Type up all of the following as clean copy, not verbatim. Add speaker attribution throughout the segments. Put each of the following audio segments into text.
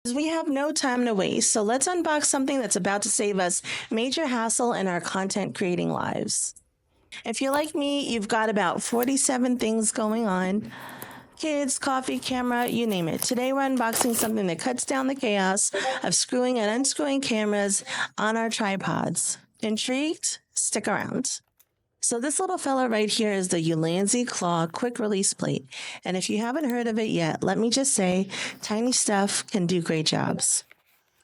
Speaker 1: We have no time to waste, so let's unbox something that's about to save us major hassle in our content creating lives. If you're like me, you've got about 47 things going on. Kids, coffee, camera, you name it. Today we're unboxing something that cuts down the chaos of screwing and unscrewing cameras on our tripods. Intrigued? Stick around. So this little fella right here is the ULANZI Claw quick release plate. And if you haven't heard of it yet, let me just say, tiny stuff can do great jobs.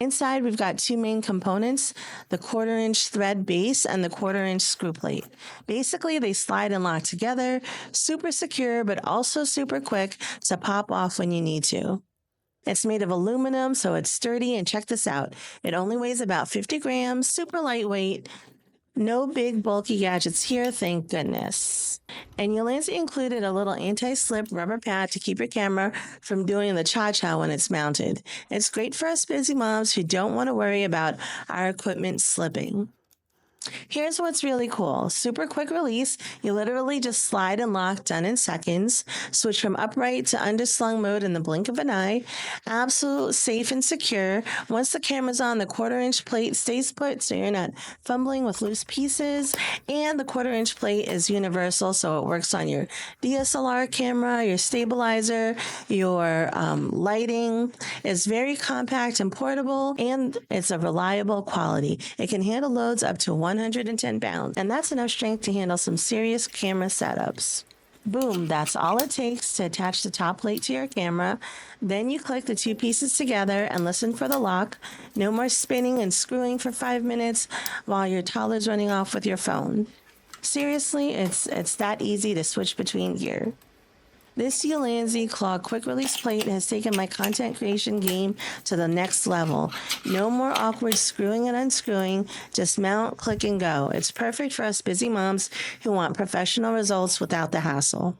Speaker 1: Inside, we've got two main components, the 1/4-inch thread base and the 1/4-inch screw plate. Basically, they slide and lock together, super secure, but also super quick to pop off when you need to. It's made of aluminum, so it's sturdy, and check this out. It only weighs about 50 grams, super lightweight. No big bulky gadgets here, thank goodness. And ULANZI included a little anti-slip rubber pad to keep your camera from doing the cha-cha when it's mounted. It's great for us busy moms who don't want to worry about our equipment slipping. Here's what's really cool. Super quick release. You literally just slide and lock, done in seconds. Switch from upright to underslung mode in the blink of an eye. Absolute safe and secure. Once the camera's on, the 1/4-inch plate stays put so you're not fumbling with loose pieces. And the 1/4-inch plate is universal, so it works on your DSLR camera, your stabilizer, your lighting. It's very compact and portable, and it's a reliable quality. It can handle loads up to 110 pounds, and that's enough strength to handle some serious camera setups. Boom, that's all it takes to attach the top plate to your camera. Then you click the two pieces together and listen for the lock. No more spinning and screwing for 5 minutes while your toddler's running off with your phone. Seriously, it's that easy to switch between gear. This ULANZI Claw quick release plate has taken my content creation game to the next level. No more awkward screwing and unscrewing, just mount, click, and go. It's perfect for us busy moms who want professional results without the hassle.